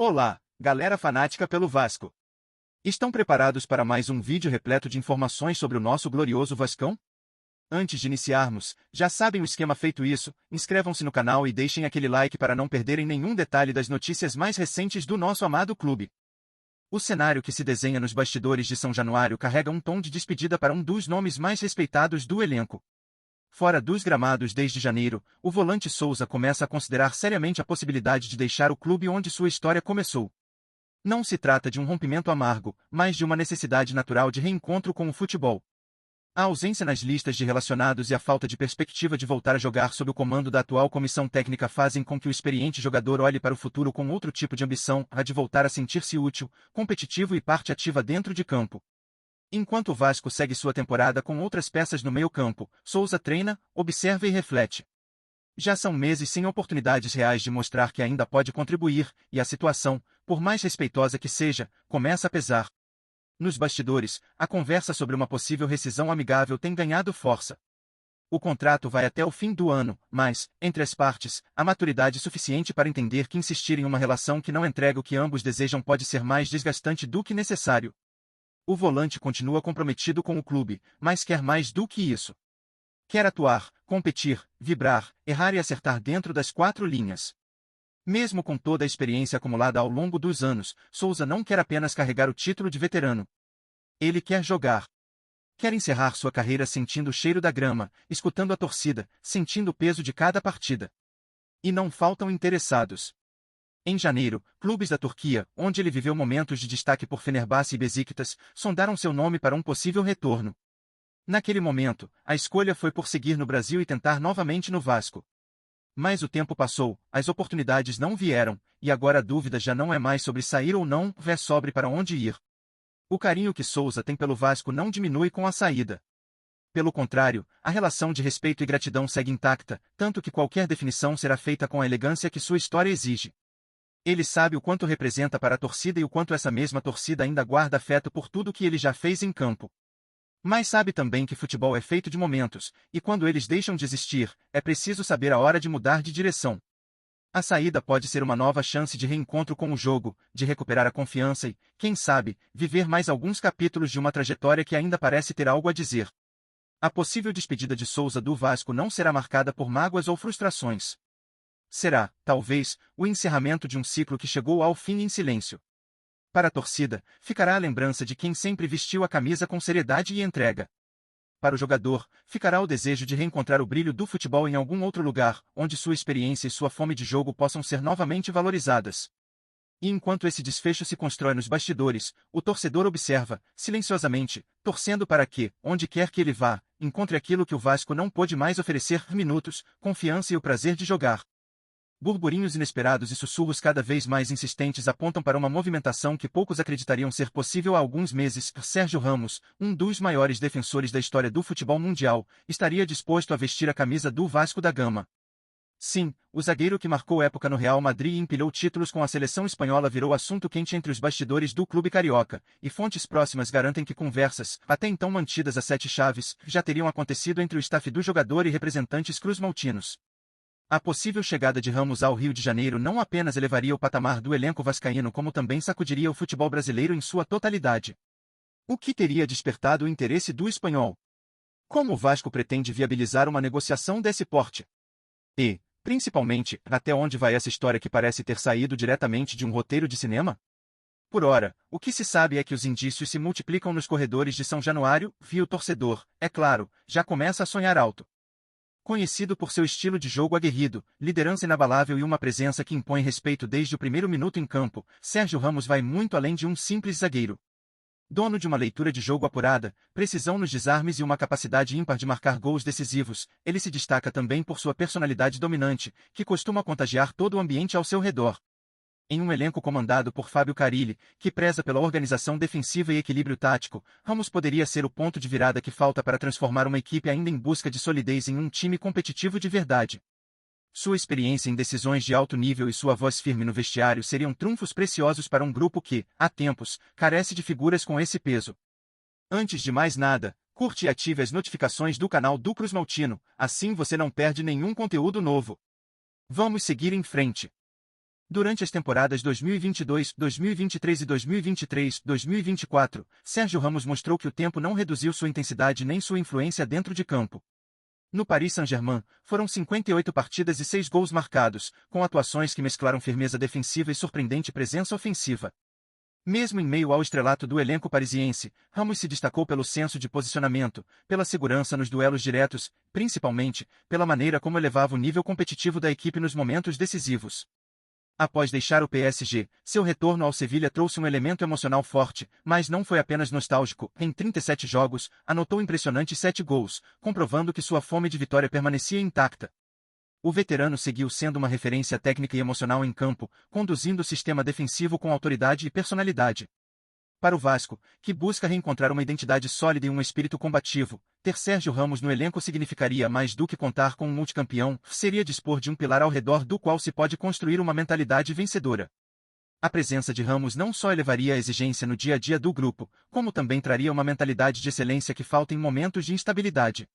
Olá, galera fanática pelo Vasco. Estão preparados para mais um vídeo repleto de informações sobre o nosso glorioso Vascão? Antes de iniciarmos, já sabem o esquema. Feito isso, inscrevam-se no canal e deixem aquele like para não perderem nenhum detalhe das notícias mais recentes do nosso amado clube. O cenário que se desenha nos bastidores de São Januário carrega um tom de despedida para um dos nomes mais respeitados do elenco. Fora dos gramados desde janeiro, o volante Souza começa a considerar seriamente a possibilidade de deixar o clube onde sua história começou. Não se trata de um rompimento amargo, mas de uma necessidade natural de reencontro com o futebol. A ausência nas listas de relacionados e a falta de perspectiva de voltar a jogar sob o comando da atual comissão técnica fazem com que o experiente jogador olhe para o futuro com outro tipo de ambição, a de voltar a sentir-se útil, competitivo e parte ativa dentro de campo. Enquanto o Vasco segue sua temporada com outras peças no meio-campo, Souza treina, observa e reflete. Já são meses sem oportunidades reais de mostrar que ainda pode contribuir, e a situação, por mais respeitosa que seja, começa a pesar. Nos bastidores, a conversa sobre uma possível rescisão amigável tem ganhado força. O contrato vai até o fim do ano, mas, entre as partes, há maturidade suficiente para entender que insistir em uma relação que não entrega o que ambos desejam pode ser mais desgastante do que necessário. O volante continua comprometido com o clube, mas quer mais do que isso. Quer atuar, competir, vibrar, errar e acertar dentro das quatro linhas. Mesmo com toda a experiência acumulada ao longo dos anos, Souza não quer apenas carregar o título de veterano. Ele quer jogar. Quer encerrar sua carreira sentindo o cheiro da grama, escutando a torcida, sentindo o peso de cada partida. E não faltam interessados. Em janeiro, clubes da Turquia, onde ele viveu momentos de destaque por Fenerbahçe e Beşiktaş, sondaram seu nome para um possível retorno. Naquele momento, a escolha foi por seguir no Brasil e tentar novamente no Vasco. Mas o tempo passou, as oportunidades não vieram, e agora a dúvida já não é mais sobre sair ou não, é sobre para onde ir. O carinho que Souza tem pelo Vasco não diminui com a saída. Pelo contrário, a relação de respeito e gratidão segue intacta, tanto que qualquer definição será feita com a elegância que sua história exige. Ele sabe o quanto representa para a torcida e o quanto essa mesma torcida ainda guarda afeto por tudo que ele já fez em campo. Mas sabe também que futebol é feito de momentos, e quando eles deixam de existir, é preciso saber a hora de mudar de direção. A saída pode ser uma nova chance de reencontro com o jogo, de recuperar a confiança e, quem sabe, viver mais alguns capítulos de uma trajetória que ainda parece ter algo a dizer. A possível despedida de Souza do Vasco não será marcada por mágoas ou frustrações. Será, talvez, o encerramento de um ciclo que chegou ao fim em silêncio. Para a torcida, ficará a lembrança de quem sempre vestiu a camisa com seriedade e entrega. Para o jogador, ficará o desejo de reencontrar o brilho do futebol em algum outro lugar, onde sua experiência e sua fome de jogo possam ser novamente valorizadas. E enquanto esse desfecho se constrói nos bastidores, o torcedor observa, silenciosamente, torcendo para que, onde quer que ele vá, encontre aquilo que o Vasco não pôde mais oferecer: minutos, confiança e o prazer de jogar. Burburinhos inesperados e sussurros cada vez mais insistentes apontam para uma movimentação que poucos acreditariam ser possível há alguns meses. Sérgio Ramos, um dos maiores defensores da história do futebol mundial, estaria disposto a vestir a camisa do Vasco da Gama. Sim, o zagueiro que marcou época no Real Madrid e empilhou títulos com a seleção espanhola virou assunto quente entre os bastidores do clube carioca, e fontes próximas garantem que conversas, até então mantidas a sete chaves, já teriam acontecido entre o staff do jogador e representantes cruzmaltinos. A possível chegada de Ramos ao Rio de Janeiro não apenas elevaria o patamar do elenco vascaíno, como também sacudiria o futebol brasileiro em sua totalidade. O que teria despertado o interesse do espanhol? Como o Vasco pretende viabilizar uma negociação desse porte? E, principalmente, até onde vai essa história que parece ter saído diretamente de um roteiro de cinema? Por ora, o que se sabe é que os indícios se multiplicam nos corredores de São Januário, e o torcedor, é claro, já começa a sonhar alto. Conhecido por seu estilo de jogo aguerrido, liderança inabalável e uma presença que impõe respeito desde o primeiro minuto em campo, Sérgio Ramos vai muito além de um simples zagueiro. Dono de uma leitura de jogo apurada, precisão nos desarmes e uma capacidade ímpar de marcar gols decisivos, ele se destaca também por sua personalidade dominante, que costuma contagiar todo o ambiente ao seu redor. Em um elenco comandado por Fábio Carille, que preza pela organização defensiva e equilíbrio tático, Ramos poderia ser o ponto de virada que falta para transformar uma equipe ainda em busca de solidez em um time competitivo de verdade. Sua experiência em decisões de alto nível e sua voz firme no vestiário seriam trunfos preciosos para um grupo que, há tempos, carece de figuras com esse peso. Antes de mais nada, curte e ative as notificações do canal do Cruzmaltino, assim você não perde nenhum conteúdo novo. Vamos seguir em frente. Durante as temporadas 2022, 2023 e 2023-2024, Sérgio Ramos mostrou que o tempo não reduziu sua intensidade nem sua influência dentro de campo. No Paris Saint-Germain, foram 58 partidas e 6 gols marcados, com atuações que mesclaram firmeza defensiva e surpreendente presença ofensiva. Mesmo em meio ao estrelato do elenco parisiense, Ramos se destacou pelo senso de posicionamento, pela segurança nos duelos diretos, principalmente pela maneira como elevava o nível competitivo da equipe nos momentos decisivos. Após deixar o PSG, seu retorno ao Sevilha trouxe um elemento emocional forte, mas não foi apenas nostálgico. Em 37 jogos, anotou impressionantes 7 gols, comprovando que sua fome de vitória permanecia intacta. O veterano seguiu sendo uma referência técnica e emocional em campo, conduzindo o sistema defensivo com autoridade e personalidade. Para o Vasco, que busca reencontrar uma identidade sólida e um espírito combativo, ter Sérgio Ramos no elenco significaria mais do que contar com um multicampeão, seria dispor de um pilar ao redor do qual se pode construir uma mentalidade vencedora. A presença de Ramos não só elevaria a exigência no dia a dia do grupo, como também traria uma mentalidade de excelência que falta em momentos de instabilidade.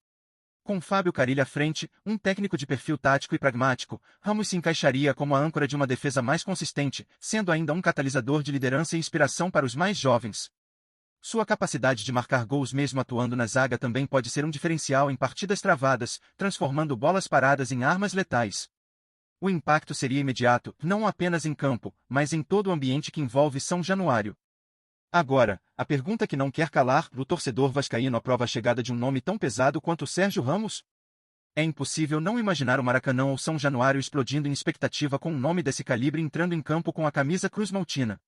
Com Fábio Carille à frente, um técnico de perfil tático e pragmático, Ramos se encaixaria como a âncora de uma defesa mais consistente, sendo ainda um catalisador de liderança e inspiração para os mais jovens. Sua capacidade de marcar gols mesmo atuando na zaga também pode ser um diferencial em partidas travadas, transformando bolas paradas em armas letais. O impacto seria imediato, não apenas em campo, mas em todo o ambiente que envolve São Januário. Agora, a pergunta que não quer calar: o torcedor vascaíno aprova a chegada de um nome tão pesado quanto Sérgio Ramos? É impossível não imaginar o Maracanã ou São Januário explodindo em expectativa com um nome desse calibre entrando em campo com a camisa cruz-maltina.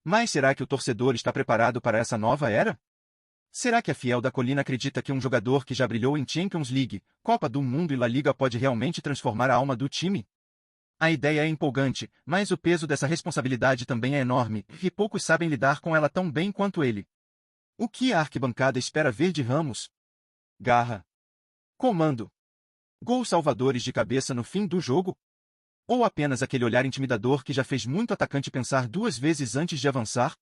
Mas será que o torcedor está preparado para essa nova era? Será que a Fiel da Colina acredita que um jogador que já brilhou em Champions League, Copa do Mundo e La Liga pode realmente transformar a alma do time? A ideia é empolgante, mas o peso dessa responsabilidade também é enorme, e poucos sabem lidar com ela tão bem quanto ele. O que a arquibancada espera ver de Ramos? Garra. Comando. Gols salvadores de cabeça no fim do jogo? Ou apenas aquele olhar intimidador que já fez muito atacante pensar 2 vezes antes de avançar?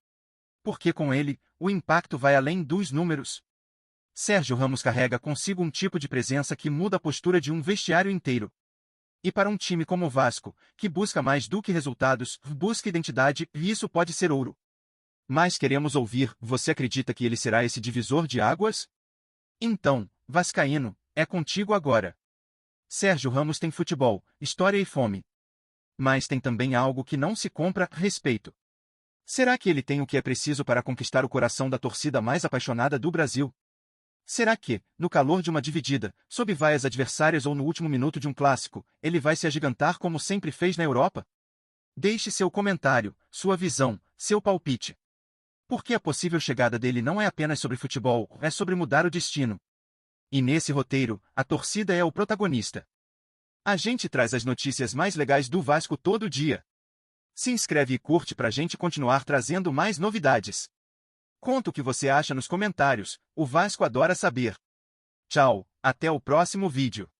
Porque com ele, o impacto vai além dos números. Sérgio Ramos carrega consigo um tipo de presença que muda a postura de um vestiário inteiro. E para um time como o Vasco, que busca mais do que resultados, busca identidade, e isso pode ser ouro. Mas queremos ouvir: você acredita que ele será esse divisor de águas? Então, vascaíno, é contigo agora. Sérgio Ramos tem futebol, história e fome. Mas tem também algo que não se compra: respeito. Será que ele tem o que é preciso para conquistar o coração da torcida mais apaixonada do Brasil? Será que, no calor de uma dividida, sob vaias adversárias ou no último minuto de um clássico, ele vai se agigantar como sempre fez na Europa? Deixe seu comentário, sua visão, seu palpite. Porque a possível chegada dele não é apenas sobre futebol, é sobre mudar o destino. E nesse roteiro, a torcida é o protagonista. A gente traz as notícias mais legais do Vasco todo dia. Se inscreve e curte pra gente continuar trazendo mais novidades. Conta o que você acha nos comentários, o Vasco adora saber. Tchau, até o próximo vídeo.